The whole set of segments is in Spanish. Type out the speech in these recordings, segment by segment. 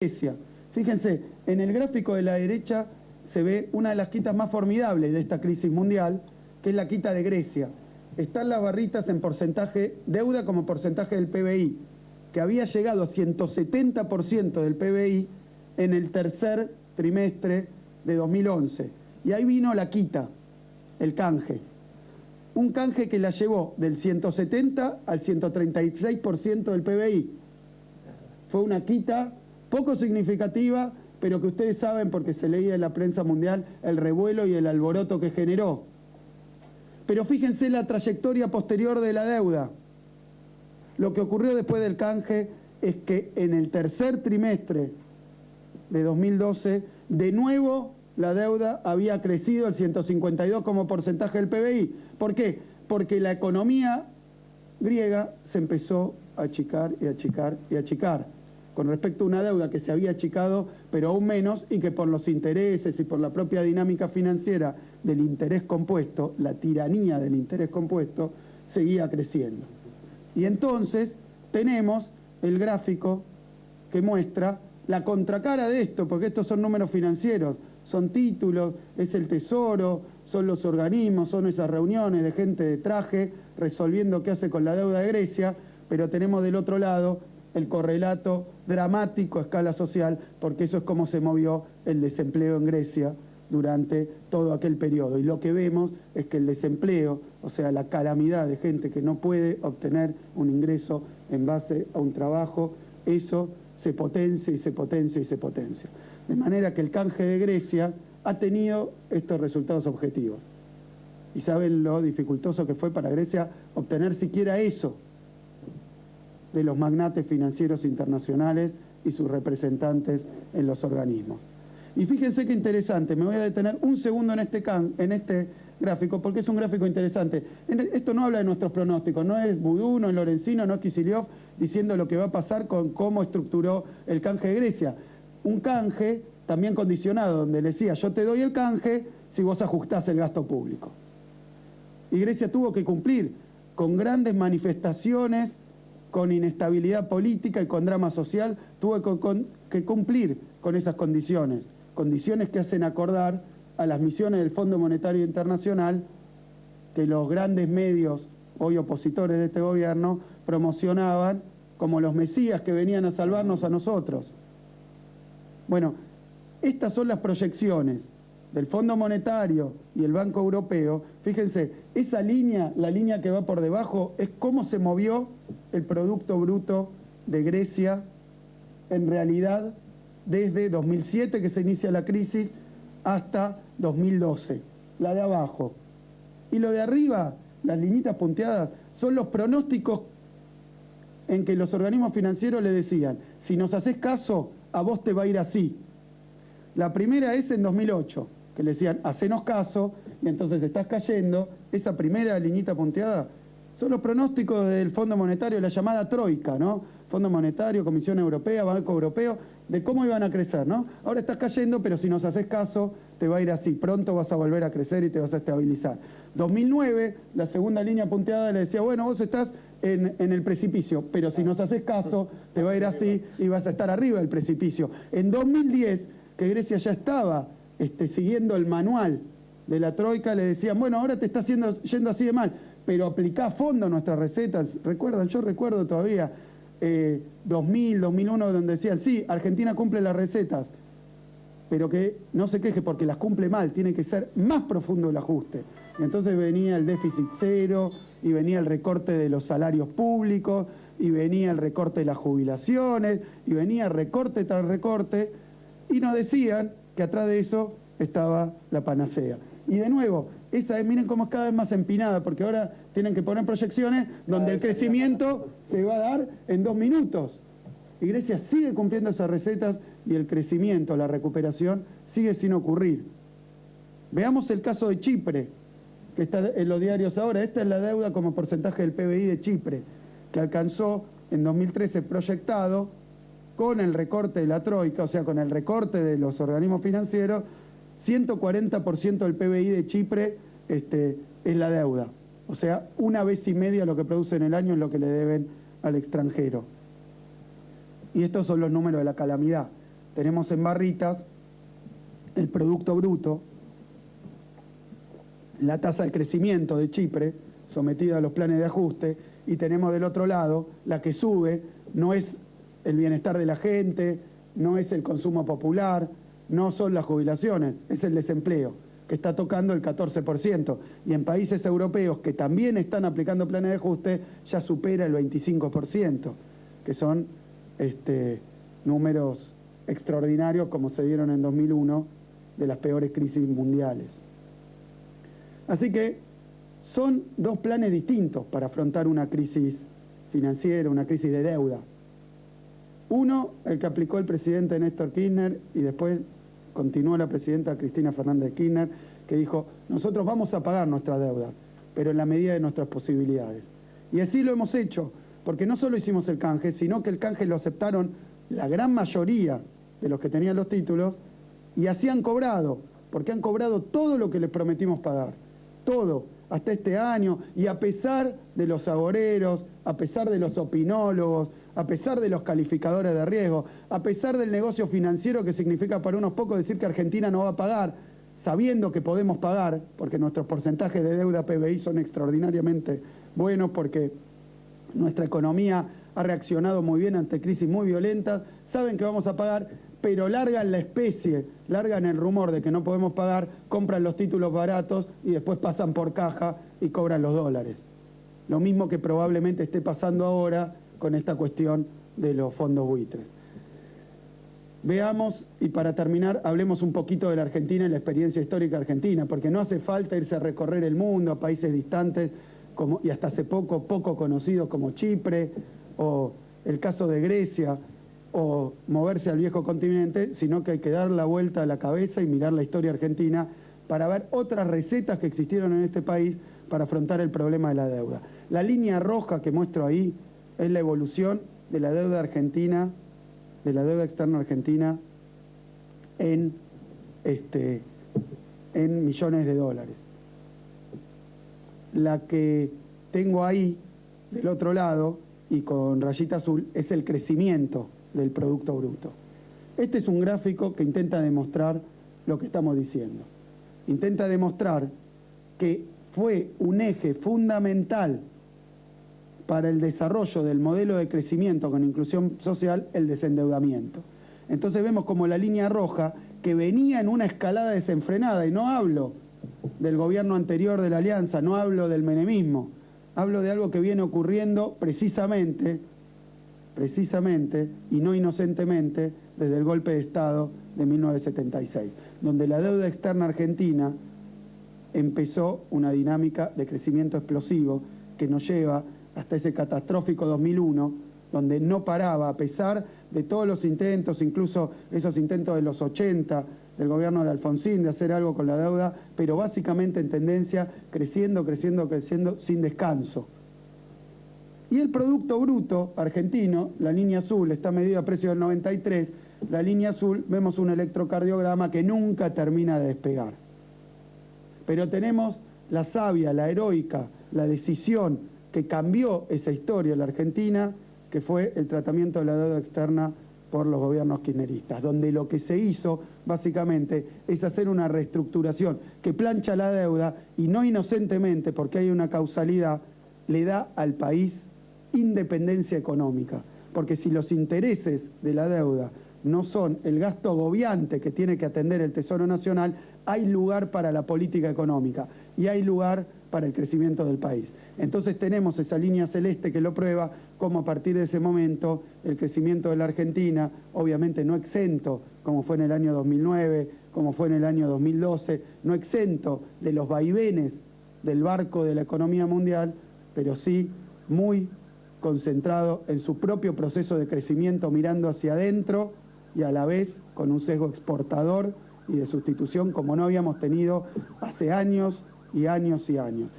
Grecia. Fíjense, en el gráfico de la derecha se ve una de las quitas más formidables de esta crisis mundial, que es la quita de Grecia. Están las barritas en porcentaje, deuda como porcentaje del PBI, que había llegado a 170% del PBI en el tercer trimestre de 2011. Y ahí vino la quita, el canje. Un canje que la llevó del 170 al 136% del PBI. Fue una quita poco significativa, pero que ustedes saben, porque se leía en la prensa mundial, el revuelo y el alboroto que generó. Pero fíjense la trayectoria posterior de la deuda. Lo que ocurrió después del canje es que en el tercer trimestre de 2012, de nuevo la deuda había crecido al 152 como porcentaje del PBI. ¿Por qué? Porque la economía griega se empezó a achicar y achicar y achicar, con respecto a una deuda que se había achicado, pero aún menos, y que por los intereses y por la propia dinámica financiera del interés compuesto, la tiranía del interés compuesto, seguía creciendo. Y entonces tenemos el gráfico que muestra la contracara de esto, porque estos son números financieros, son títulos, es el tesoro, son los organismos, son esas reuniones de gente de traje resolviendo qué hace con la deuda de Grecia, pero tenemos del otro lado el correlato dramático a escala social, porque eso es cómo se movió el desempleo en Grecia durante todo aquel periodo. Y lo que vemos es que el desempleo, o sea, la calamidad de gente que no puede obtener un ingreso en base a un trabajo, eso se potencia y se potencia y se potencia. De manera que el canje de Grecia ha tenido estos resultados objetivos. Y saben lo dificultoso que fue para Grecia obtener siquiera eso de los magnates financieros internacionales y sus representantes en los organismos. Y fíjense qué interesante, me voy a detener un segundo en este gráfico, porque es un gráfico interesante. Esto no habla de nuestros pronósticos, no es Vudú, no es Lorenzino, no es Kicillof diciendo lo que va a pasar con cómo estructuró el canje de Grecia. Un canje también condicionado, donde le decía, yo te doy el canje si vos ajustás el gasto público. Y Grecia tuvo que cumplir con grandes manifestaciones, con inestabilidad política y con drama social, tuvo que cumplir con esas condiciones que hacen acordar a las misiones del Fondo Monetario Internacional que los grandes medios, hoy opositores de este gobierno, promocionaban como los mesías que venían a salvarnos a nosotros. Bueno, estas son las proyecciones del Fondo Monetario y el Banco Europeo. Fíjense, esa línea, la línea que va por debajo, es cómo se movió el Producto Bruto de Grecia en realidad desde 2007, que se inicia la crisis, hasta 2012, la de abajo. Y lo de arriba, las liñitas punteadas, son los pronósticos en que los organismos financieros le decían, si nos haces caso, a vos te va a ir así. La primera es en 2008, que le decían, hacenos caso, y entonces estás cayendo. Esa primera liñita punteada son los pronósticos del Fondo Monetario, la llamada Troika, ¿no? Fondo Monetario, Comisión Europea, Banco Europeo, de cómo iban a crecer, ¿no? Ahora estás cayendo, pero si nos haces caso, te va a ir así. Pronto vas a volver a crecer y te vas a estabilizar. 2009, la segunda línea punteada le decía, bueno, vos estás en el precipicio, pero si nos haces caso, te va a ir así y vas a estar arriba del precipicio. En 2010, que Grecia ya estaba siguiendo el manual de la Troika, le decían, bueno, ahora te está yendo así de mal, pero aplicá a fondo nuestras recetas. ¿Recuerdan? Yo recuerdo todavía 2000, 2001, donde decían, sí, Argentina cumple las recetas, pero que no se queje porque las cumple mal, tiene que ser más profundo el ajuste. Y entonces venía el déficit cero, y venía el recorte de los salarios públicos, y venía el recorte de las jubilaciones, y venía recorte tras recorte, y nos decían que atrás de eso estaba la panacea. Y de nuevo, miren cómo es cada vez más empinada, porque ahora tienen que poner proyecciones donde el crecimiento se va a dar en 2 minutos. Y Grecia sigue cumpliendo esas recetas y el crecimiento, la recuperación, sigue sin ocurrir. Veamos el caso de Chipre, que está en los diarios ahora. Esta es la deuda como porcentaje del PBI de Chipre, que alcanzó en 2013 proyectado, con el recorte de la Troika, o sea, con el recorte de los organismos financieros, 140% del PBI de Chipre es la deuda. O sea, 1,5 veces lo que produce en el año es lo que le deben al extranjero. Y estos son los números de la calamidad. tenemos en barritas el Producto Bruto, la tasa de crecimiento de Chipre, sometida a los planes de ajuste, y tenemos del otro lado la que sube, no es el bienestar de la gente, no es el consumo popular, no son las jubilaciones, es el desempleo, que está tocando el 14%, y en países europeos que también están aplicando planes de ajuste, ya supera el 25%, que son números extraordinarios como se dieron en 2001, de las peores crisis mundiales. Así que son dos planes distintos para afrontar una crisis financiera, una crisis de deuda. Uno, el que aplicó el presidente Néstor Kirchner, y después continuó la presidenta Cristina Fernández de Kirchner, que dijo, nosotros vamos a pagar nuestra deuda, pero en la medida de nuestras posibilidades. Y así lo hemos hecho, porque no solo hicimos el canje, sino que el canje lo aceptaron la gran mayoría de los que tenían los títulos, y así han cobrado, porque han cobrado todo lo que les prometimos pagar, todo, hasta este año, y a pesar de los agoreros, a pesar de los opinólogos, a pesar de los calificadores de riesgo, a pesar del negocio financiero que significa para unos pocos decir que Argentina no va a pagar, sabiendo que podemos pagar, porque nuestros porcentajes de deuda PBI son extraordinariamente buenos, porque nuestra economía ha reaccionado muy bien ante crisis muy violentas, saben que vamos a pagar, pero largan la especie, largan el rumor de que no podemos pagar, compran los títulos baratos y después pasan por caja y cobran los dólares. Lo mismo que probablemente esté pasando ahora con esta cuestión de los fondos buitres. Veamos, y para terminar, hablemos un poquito de la Argentina y la experiencia histórica argentina, porque no hace falta irse a recorrer el mundo, a países distantes, y hasta hace poco conocidos como Chipre, o el caso de Grecia, o moverse al viejo continente, sino que hay que dar la vuelta a la cabeza y mirar la historia argentina para ver otras recetas que existieron en este país para afrontar el problema de la deuda. La línea roja que muestro ahí es la evolución de la deuda argentina, de la deuda externa argentina en millones de dólares. La que tengo ahí, del otro lado, y con rayita azul, es el crecimiento del Producto Bruto. Este es un gráfico que intenta demostrar lo que estamos diciendo. Intenta demostrar que fue un eje fundamental para el desarrollo del modelo de crecimiento con inclusión social, el desendeudamiento. Entonces vemos como la línea roja, que venía en una escalada desenfrenada, y no hablo del gobierno anterior de la Alianza, no hablo del menemismo, hablo de algo que viene ocurriendo precisamente, y no inocentemente, desde el golpe de Estado de 1976, donde la deuda externa argentina empezó una dinámica de crecimiento explosivo que nos lleva hasta ese catastrófico 2001, donde no paraba, a pesar de todos los intentos, incluso esos intentos de los 80, del gobierno de Alfonsín, de hacer algo con la deuda, pero básicamente en tendencia, creciendo, sin descanso. Y el Producto Bruto argentino, la línea azul, está medida a precio del 93, la línea azul, vemos un electrocardiograma que nunca termina de despegar. Pero tenemos la sabia, la heroica, la decisión que cambió esa historia en la Argentina, que fue el tratamiento de la deuda externa por los gobiernos kirchneristas, donde lo que se hizo básicamente es hacer una reestructuración que plancha la deuda y no inocentemente, porque hay una causalidad, le da al país independencia económica, porque si los intereses de la deuda no son el gasto agobiante que tiene que atender el Tesoro Nacional, hay lugar para la política económica y hay lugar para el crecimiento del país. Entonces tenemos esa línea celeste que lo prueba, como a partir de ese momento el crecimiento de la Argentina, obviamente no exento, como fue en el año 2009, como fue en el año 2012, no exento de los vaivenes del barco de la economía mundial, pero sí muy concentrado en su propio proceso de crecimiento, mirando hacia adentro y a la vez con un sesgo exportador y de sustitución como no habíamos tenido hace años y años y años.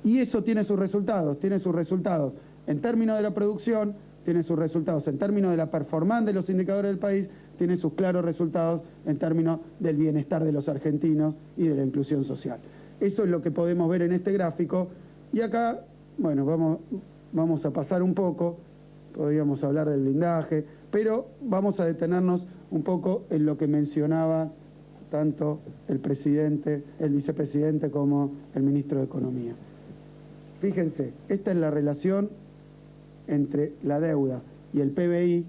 Y eso tiene sus resultados en términos de la producción, tiene sus resultados en términos de la performance de los indicadores del país, tiene sus claros resultados en términos del bienestar de los argentinos y de la inclusión social. Eso es lo que podemos ver en este gráfico, y acá, bueno, vamos a pasar un poco, podríamos hablar del blindaje, pero vamos a detenernos un poco en lo que mencionaba tanto el presidente, el vicepresidente como el ministro de Economía. Fíjense, esta es la relación entre la deuda y el PBI,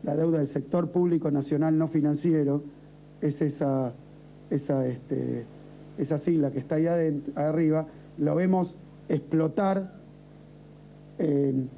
la deuda del sector público nacional no financiero, es esa sigla que está ahí arriba, lo vemos explotar en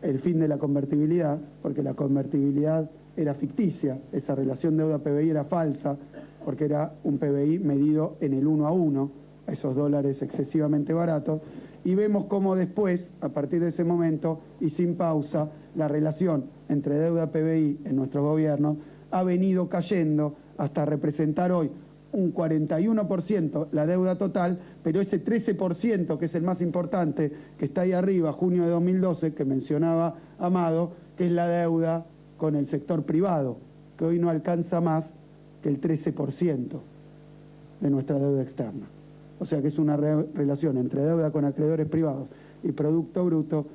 el fin de la convertibilidad, porque la convertibilidad era ficticia, esa relación deuda-PBI era falsa, porque era un PBI medido en el 1 a 1, a esos dólares excesivamente baratos, y vemos cómo después, a partir de ese momento, y sin pausa, la relación entre deuda-PBI en nuestros gobiernos ha venido cayendo hasta representar hoy un 41% la deuda total, pero ese 13%, que es el más importante, que está ahí arriba, junio de 2012, que mencionaba Amado, que es la deuda con el sector privado, que hoy no alcanza más que el 13% de nuestra deuda externa. O sea que es una relación entre deuda con acreedores privados y Producto Bruto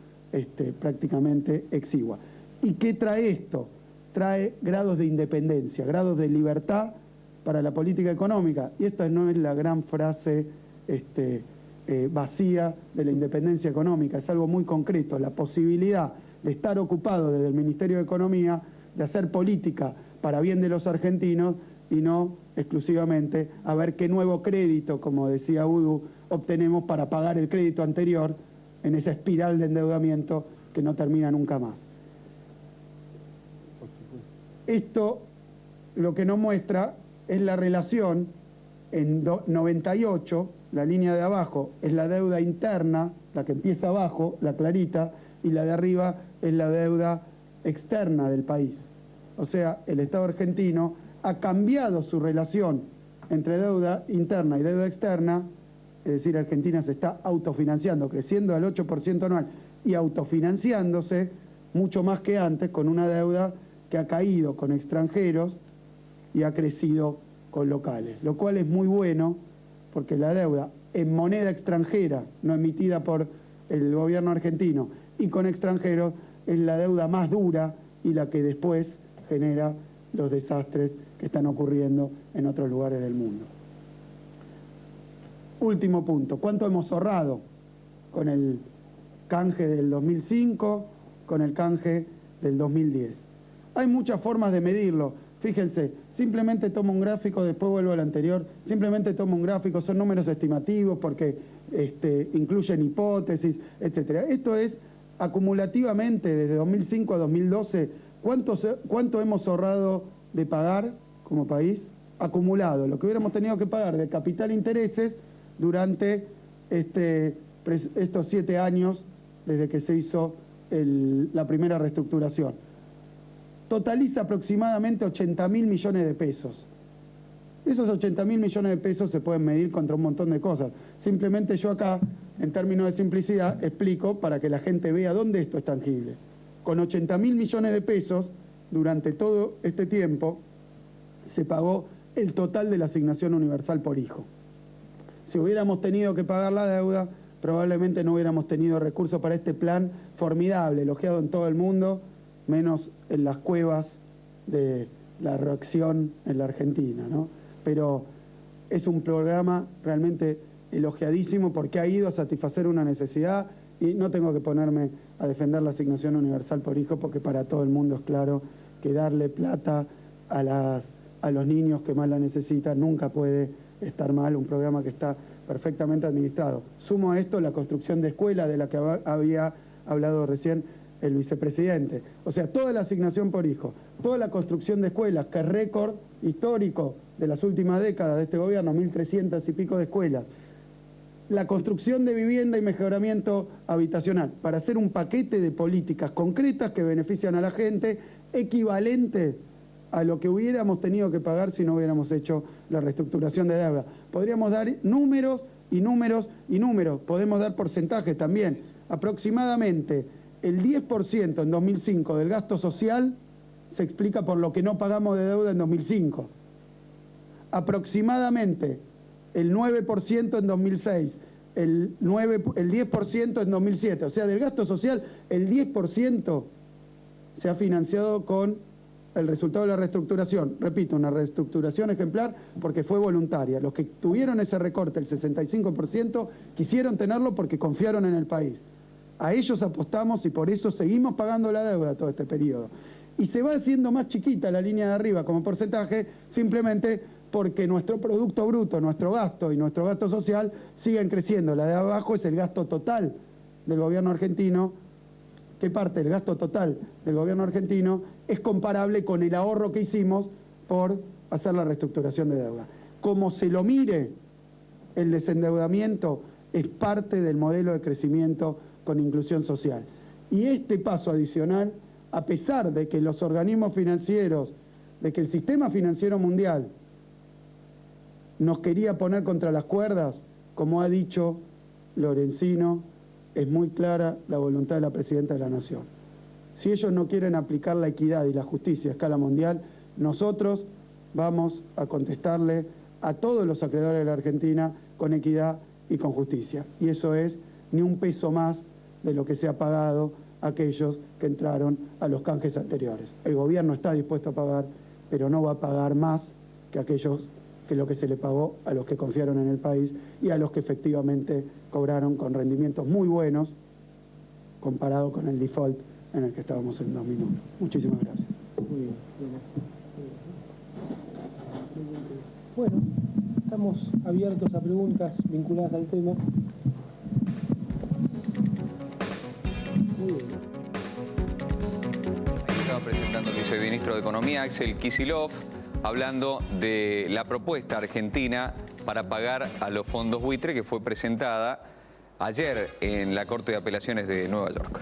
prácticamente exigua. ¿Y qué trae esto? Trae grados de independencia, grados de libertad para la política económica. Y esta no es la gran frase vacía de la independencia económica, es algo muy concreto, la posibilidad de estar ocupado desde el Ministerio de Economía, de hacer política para bien de los argentinos y no exclusivamente a ver qué nuevo crédito, como decía Udu, obtenemos para pagar el crédito anterior en esa espiral de endeudamiento que no termina nunca más. Esto lo que nos muestra es la relación en 98, la línea de abajo es la deuda interna, la que empieza abajo, la clarita, y la de arriba es la deuda externa del país. O sea, el Estado argentino ha cambiado su relación entre deuda interna y deuda externa, es decir, Argentina se está autofinanciando, creciendo al 8% anual y autofinanciándose mucho más que antes, con una deuda que ha caído con extranjeros y ha crecido con locales, lo cual es muy bueno porque la deuda en moneda extranjera, no emitida por el gobierno argentino, y con extranjeros es la deuda más dura y la que después genera los desastres que están ocurriendo en otros lugares del mundo. Último punto, ¿cuánto hemos ahorrado con el canje del 2005, con el canje del 2010? Hay muchas formas de medirlo. Fíjense, simplemente tomo un gráfico, después vuelvo al anterior, simplemente tomo un gráfico, son números estimativos porque incluyen hipótesis, etcétera. Esto es acumulativamente desde 2005 a 2012, ¿cuánto hemos ahorrado de pagar como país? Acumulado, lo que hubiéramos tenido que pagar de capital e intereses durante estos 7 años desde que se hizo la primera reestructuración. Totaliza aproximadamente 80.000 millones de pesos. Esos 80.000 millones de pesos se pueden medir contra un montón de cosas. Simplemente yo acá, en términos de simplicidad, explico para que la gente vea dónde esto es tangible. Con 80.000 millones de pesos, durante todo este tiempo, se pagó el total de la asignación universal por hijo. Si hubiéramos tenido que pagar la deuda, probablemente no hubiéramos tenido recursos para este plan formidable, elogiado en todo el mundo, menos en las cuevas de la reacción en la Argentina, ¿no? Pero es un programa realmente elogiadísimo porque ha ido a satisfacer una necesidad y no tengo que ponerme a defender la asignación universal por hijo porque para todo el mundo es claro que darle plata a los niños que más la necesitan nunca puede estar mal, un programa que está perfectamente administrado. Sumo a esto la construcción de escuelas de la que había hablado recién el vicepresidente. O sea, toda la asignación por hijo, toda la construcción de escuelas, que es récord histórico de las últimas décadas de este gobierno, 1.300 y pico de escuelas, la construcción de vivienda y mejoramiento habitacional, para hacer un paquete de políticas concretas que benefician a la gente, equivalente a lo que hubiéramos tenido que pagar si no hubiéramos hecho la reestructuración de deuda. Podríamos dar números y números y números, podemos dar porcentajes también. Aproximadamente el 10% en 2005 del gasto social se explica por lo que no pagamos de deuda en 2005. Aproximadamente el 9% en 2006, el 10% en 2007. O sea, del gasto social, el 10% se ha financiado con el resultado de la reestructuración, repito, una reestructuración ejemplar porque fue voluntaria. Los que tuvieron ese recorte, el 65%, quisieron tenerlo porque confiaron en el país. A ellos apostamos y por eso seguimos pagando la deuda todo este periodo. Y se va haciendo más chiquita la línea de arriba como porcentaje, simplemente porque nuestro Producto Bruto, nuestro gasto y nuestro gasto social siguen creciendo. La de abajo es el gasto total del gobierno argentino, que parte del gasto total del gobierno argentino es comparable con el ahorro que hicimos por hacer la reestructuración de deuda. Como se lo mire, el desendeudamiento es parte del modelo de crecimiento con inclusión social. Y este paso adicional, a pesar de que los organismos financieros, de que el sistema financiero mundial nos quería poner contra las cuerdas, como ha dicho Lorenzino, es muy clara la voluntad de la Presidenta de la Nación. Si ellos no quieren aplicar la equidad y la justicia a escala mundial, nosotros vamos a contestarle a todos los acreedores de la Argentina con equidad y con justicia. Y eso es ni un peso más de lo que se ha pagado a aquellos que entraron a los canjes anteriores. El gobierno está dispuesto a pagar, pero no va a pagar más que aquellos que lo que se le pagó a los que confiaron en el país y a los que efectivamente cobraron con rendimientos muy buenos comparado con el default en el que estábamos en 2001. Muchísimas gracias. Muy bien, bueno, estamos abiertos a preguntas vinculadas al tema. Muy bien. Estaba presentando el viceministro de Economía, Axel Kicillof, hablando de la propuesta argentina para pagar a los fondos buitre que fue presentada ayer en la Corte de Apelaciones de Nueva York.